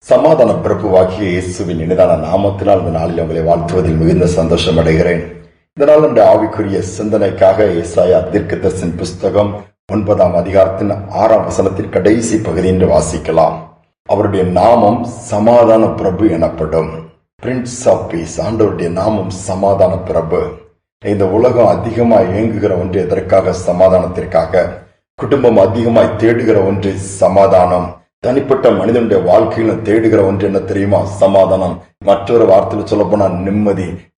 சமாதான பிரபுவாகிய இயேசுவின் இனிதான நாமத்தினால் இந்த நாளில் உங்களை வாழ்த்துவதில் மிகுந்த சந்தோஷம் அடைகிறேன். இந்த நாள் நம்முடைய ஆவிக்குரிய சிந்தனைக்காக ஏசாயா தீர்க்கதரிசியின் புஸ்தகம் 9ஆம் அதிகாரத்தின் 6ஆம் வசனத்தின் கடைசி பகுதி என்று வாசிக்கலாம். அவருடைய நாமம் சமாதான பிரபு எனப்படும். Prince of peace. ஆண்டவருடைய நாமம் சமாதான பிரபு. இந்த உலகம் அதிகமாய் இயங்குகிற ஒன்று எதற்காக? சமாதானத்திற்காக. குடும்பம் அதிகமாய் தேடுகிற ஒன்று சமாதானம். தனிப்பட்ட மனிதனுடைய வாழ்க்கையில தேடுகிற ஒன்று என்ன தெரியுமா? சமாதானம். மற்றொரு வார்த்தையில சொல்ல போனா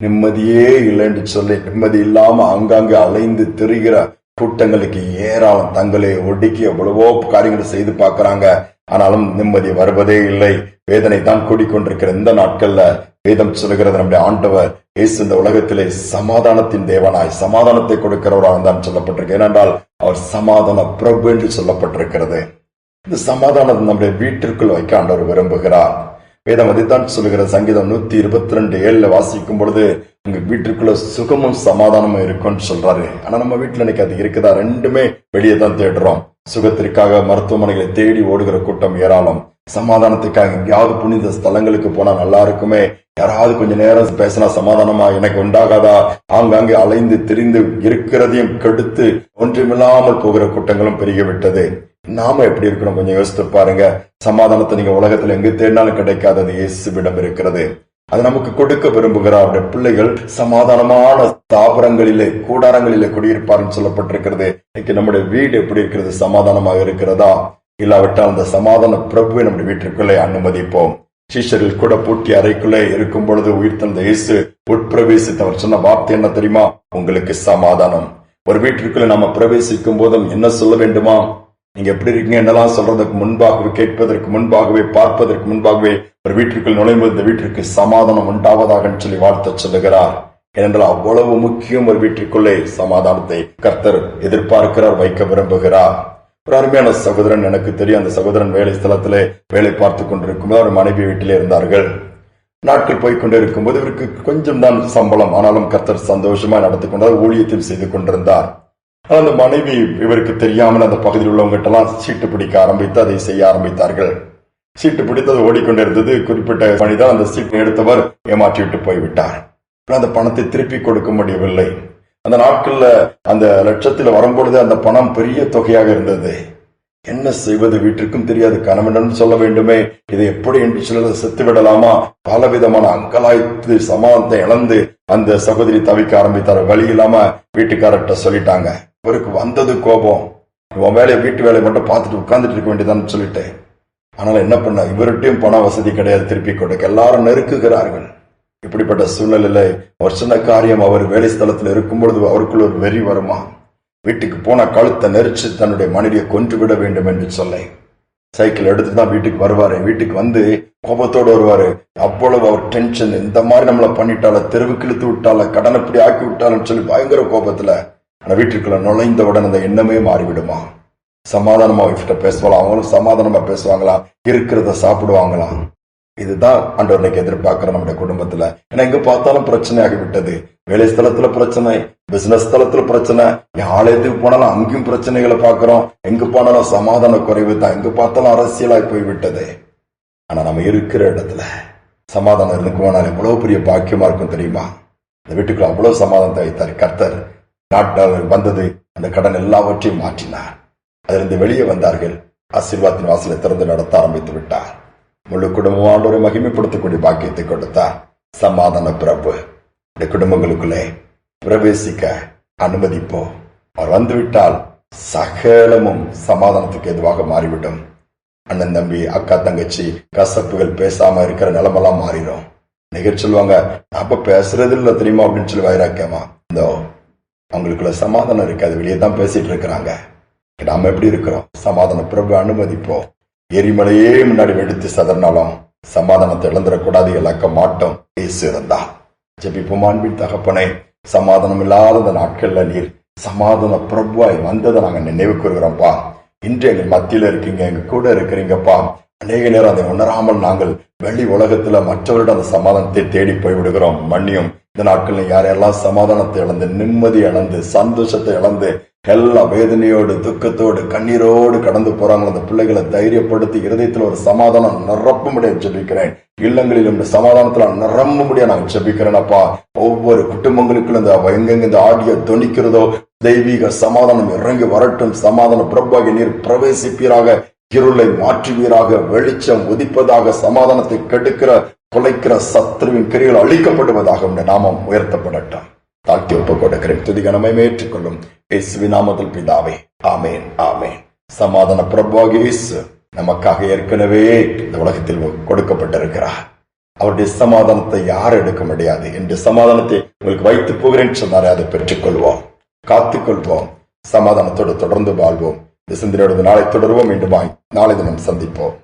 நிம்மதியே இல்லைன்னு சொல்லி நிம்மதி இல்லாம அங்கங்கே அலைந்து திரிகிற கூட்டங்களுக்கு ஏராளம். தங்களை ஒடுக்கி எவ்வளவோ காரியங்களை செய்து பார்க்கறாங்க, ஆனாலும் நிம்மதி வருவதே இல்லை. வேதனை தான் கூடிக்கொண்டிருக்கிற இந்த நாட்கள்ல வேதம் சொல்லுகிறது, நம்முடைய ஆண்டவர் இயேசு இந்த உலகத்திலே சமாதானத்தின் தேவனாய் சமாதானத்தை கொடுக்கிறவராக தான் சொல்லப்பட்டிருக்கு. ஏனென்றால் அவர் சமாதான பிரபு என்று சொல்லப்பட்டிருக்கிறது. இந்த சமாதானம் நம்முடைய வீட்டிற்குள் வைக்க ஆண்டவர் விரும்புகிறார். வேதம் அதைத்தான் சொல்லுகிறது. சங்கீதம் 122:7 வாசிக்கும் பொழுது உங்க வீட்டிற்குள்ள சுகமும் சமாதானமும் இருக்கும்னு சொல்றாரு. ஆனா நம்ம வீட்டுல இன்னைக்கு அது இருக்குதா? ரெண்டுமே வெளியே தான் தேடுறோம். சுகத்திற்காக மருத்துவமனைகளை தேடி ஓடுகிற கூட்டம் ஏராளம். சமாதானத்துக்காக எங்கேயாவது புனித ஸ்தலங்களுக்கு போனா நல்லா இருக்குமே, யாராவது கொஞ்ச நேரம் பேசினா சமாதானமா எனக்கு உண்டாகாதா, ஆங்காங்கே அலைந்து திரிந்து இருக்கிறதையும் கெடுத்து ஒன்றுமில்லாமல் போகிற கூட்டங்களும் பெருகிவிட்டது. நாம எப்படி இருக்கணும் கொஞ்சம் யோசித்து பாருங்க. சமாதானத்தை நீங்க உலகத்துல எங்க தேடினாலும் கிடைக்காதது இயேசுவிடம் இருக்கிறது. அது நமக்கு கொடுக்க விரும்புகிறார். அவருடைய பிள்ளைகள் சமாதானமான தாபரங்களிலே கூடாரங்களிலே குடியிருப்பார்னு சொல்லப்பட்டிருக்கிறது. இன்னைக்கு நம்முடைய வீடு எப்படி இருக்கிறது? சமாதானமாக இருக்கிறதா? இல்லாவிட்டால் அந்த சமாதான பிரபுவை நம்முடைய வீட்டிற்குள்ளே அனுமதிப்போம். சீஷர்கள் கூட பூட்டி அறைக்குள்ளே இருக்கும் பொழுது உயிர்த்தெழுந்த இயேசு உட்பிரவேசித்து அவர் சொன்ன வார்த்தை என்ன தெரியுமா? உங்களுக்கு சமாதானம். ஒரு வீட்டிற்குள்ளே நாம பிரவேசிக்கும் போதும் என்ன சொல்ல வேண்டுமா? நீங்க எப்படி இருக்கீங்க என்னெல்லாம் சொல்றதுக்கு முன்பாகவே, கேட்பதற்கு முன்பாகவே, பார்ப்பதற்கு முன்பாகவே ஒரு வீட்டிற்குள் நுழையும்போது இந்த வீட்டிற்கு சமாதானம் உண்டாவதாக சொல்லி வாழ்த்த சொல்லுகிறார். ஏனென்றால் அவ்வளவு முக்கியம் ஒரு வீட்டிற்குள்ளே சமாதானத்தை கர்த்தர் எதிர்பார்க்கிறார், வைக்க விரும்புகிறார். ஒரு அருமையான சகோதரன் எனக்கு தெரியும். அந்த சகோதரன் வேலை ஸ்தலத்திலே வேலை பார்த்து கொண்டிருக்கும் போது அவர் மனைவி வீட்டிலே இருந்தார்கள். நாட்கள் போய்கொண்டே இருக்கும் போது இவருக்கு கொஞ்சம் தான் சம்பளம், ஆனாலும் கர்த்தர் சந்தோஷமா நடத்தி கொண்டார், ஊழியத்தில் செய்து கொண்டிருந்தார். அந்த மனைவி இவருக்கு தெரியாமல் அந்த பகுதியில் உள்ளவங்கிட்ட எல்லாம் சீட்டு பிடிக்க ஆரம்பித்து அதை செய்ய ஆரம்பித்தார்கள். சீட்டு பிடித்தது ஓடிக்கொண்டிருந்தது. குறிப்பிட்ட மனிதன் அந்த சீட்டை எடுத்தவர் ஏமாற்றி விட்டு போய்விட்டார். அந்த பணத்தை திருப்பி கொடுக்க முடியவில்லை. அந்த நாட்கள்ல அந்த லட்சத்தில் வரும்பொழுது அந்த பணம் பெரிய தொகையாக இருந்தது. என்ன செய்வது? வீட்டிற்கும் தெரியாது, கணவனிடம் சொல்ல வேண்டுமே, இதை எப்படி என்று சொல்ல செத்து விடலாமா? பலவிதமான அங்கலாய்த்து சமாதானத்தை இழந்து அந்த சகோதரி தவிக்க ஆரம்பித்தார். வழி இல்லாம வீட்டுக்காரர்கிட்ட சொல்லிட்டாங்க. இவருக்கு வந்தது கோபம். உன் வேலையை வீட்டு வேலையை மட்டும் பார்த்துட்டு உட்கார்ந்துட்டு இருக்க வேண்டியதான்னு சொல்லிட்டு. ஆனால் என்ன பண்ண, இவர்கிட்டையும் பண வசதி கிடையாது திருப்பி கொடுக்க. எல்லாரும் நெருக்குகிறார்கள். இப்படிப்பட்ட சூழ்நிலையில அவர் சொன்ன காரியம், அவர் வேலை ஸ்தலத்தில் இருக்கும் பொழுது அவருக்குள்ள ஒரு வெறி வருமா? வீட்டுக்கு போன கழுத்தை நெரிச்சு தன்னுடைய மனைவியை கொன்று விட வேண்டும் என்று சொல்ல சைக்கிள் எடுத்துட்டு தான் வீட்டுக்கு வருவாரு. வீட்டுக்கு வந்து கோபத்தோடு வருவாரு. அவ்வளவு அவர் டென்ஷன். இந்த மாதிரி நம்மளை பண்ணிட்டால, தெருவுக்கு இழுத்து விட்டால, கடனை இப்படி ஆக்கி விட்டாலும் சொல்லி பயங்கர கோபத்துல ஆனா வீட்டுக்குள்ள நுழைந்தவுடன் அந்த எண்ணமே மாறிவிடுமா? சமாதானமா வீட்ட பேசுவாங்களா? அவங்களும் சமாதானமா பேசுவாங்களா? இருக்கிறத சாப்பிடுவாங்களாம். இதுதான் ஆண்டவருக்கு எதிர்பார்க்கிற நம்முடைய குடும்பத்துல. ஏன்னா எங்க பார்த்தாலும் பிரச்சனை ஆகிவிட்டது. வேலை ஸ்தலத்துல பிரச்சனை, பிசினஸ் ஸ்தலத்துல பிரச்சனை, ஆலயத்துக்கு போனாலும் அங்கேயும் பிரச்சனைகளை பார்க்கிறோம். எங்க போனாலும் சமாதான குறைவு தான். எங்க பார்த்தாலும் அரசியலாய் போய்விட்டது. ஆனா நம்ம இருக்கிற இடத்துல சமாதானம் இருக்குமானால் எவ்வளவு பெரிய பாக்கியமா இருக்கும் தெரியுமா? இந்த வீட்டுக்குள்ள அவ்வளவு சமாதானத்தை வைத்தார் கர்த்தர். நாட்டால் வந்தது அந்த கடன் எல்லாவற்றையும் மாற்றினார். அதிலிருந்து வெளியே வந்தார்கள். ஆசீர்வாதத்தின் வாசலை திறந்து நடத்த ஆரம்பித்து விட்டார். முழு குடும்பமானோரை மகிமைப்படுத்தக்கூடிய பாக்கியத்தை கொடுத்தார். சமாதான பிரபு இந்த குடும்பங்களுக்குள்ளே பிரவேசிக்க அனுமதிப்போம். அவர் வந்துவிட்டால் சகலமும் சமாதானத்துக்கு எதுவாக மாறிவிடும். அண்ணன் தம்பி, அக்கா தங்கச்சி, கசப்புகள் பேசாம இருக்கிற நிலமெல்லாம் மாறிடும். நிகழ்ச்சி சொல்லுவாங்க, அப்ப பேசுறது இல்ல தெரியுமா அப்படின்னு சொல்லி வைராக்கியமா. இந்த அவங்களுக்குள்ள சமாதானம் இருக்காது, வெளியே தான் பேசிட்டு இருக்கிறாங்க. நாம எப்படி இருக்கிறோம்? சமாதான பிரபு அனுமதிப்போம். எரிமலையே முன்னாடி வெடித்து சதறினாலும் சமாதானத்தை இழந்துடக்கூடாது, இழக்க மாட்டோம். இயேசு இருந்தா ஜெபிப்போம். அன்பின் தகப்பனே, சமாதானம் இல்லாத நாட்கள்ல நீர் சமாதான பிரபுவாய் வந்ததை நாங்க நினைவு கூறுகிறோம்ப்பா. இன்று எங்கள் மத்தியில இருக்கீங்க, எங்க கூட இருக்கிறீங்கப்பா. அநேக நேரம் அதை உணராமல் நாங்கள் வெளி உலகத்துல மற்றவரிடம் அந்த சமாதானத்தை தேடி போய்விடுகிறோம். மன்னியும். இந்த நாட்கள் யாரெல்லாம் சமாதானத்தை இழந்து, நிம்மதி இழந்து, சந்தோஷத்தை இழந்து எல்லா வேதனையோடு, துக்கத்தோடு, கண்ணீரோடு கடந்து போறாங்க அந்த பிள்ளைகளை தைரியப்படுத்தி இருதயத்தில் ஒரு சமாதானம் நிரப்பும்படியா ஜெபிக்கிறேன். இல்லங்களில் இந்த சமாதானத்துல நிரம்பும்படியா நான் ஜெபிக்கிறேன் அப்பா. ஒவ்வொரு குடும்பங்களுக்குள்ள இந்த எங்கெங்க இந்த ஆடியோ தொனிக்கிறதோ தெய்வீக சமாதானம் இறங்கி வரட்டும். சமாதான பிரபாகி நீர் பிரவேசிப்பீராக, இருளை மாற்றுவீராக, வெளிச்சம் உதிப்பதாக, சமாதானத்தை கெடுக்கிற குலைக்கிற சத்துருவின் கிரிகள் அழிக்கப்படுவதாக நாமம் உயர்த்தப்படட்டும். தாழ்த்தி ஒப்புக் கொடுக்கிறேன். துதி கனமை ஏற்றுக்கொள்ளும் இயேசுவின் நாமத்தில் பிதாவே, ஆமேன், ஆமேன். சமாதான பிரபாகி இயேசு நமக்காக ஏற்கனவே இந்த உலகத்தில் கொடுக்கப்பட்டிருக்கிறார். அவருடைய சமாதானத்தை யார் எடுக்க முடியாது. என்று சமாதானத்தை உங்களுக்கு வைத்து போகிறேன் சொன்னாரே, அதை பெற்றுக்கொள்வோம், காத்துக்கொள்வோம், சமாதானத்தோடு தொடர்ந்து வாழ்வோம். இந்த சிந்தனையோடு நாளை தொடருவோம். மீண்டும் நாளை தினம் சந்திப்போம்.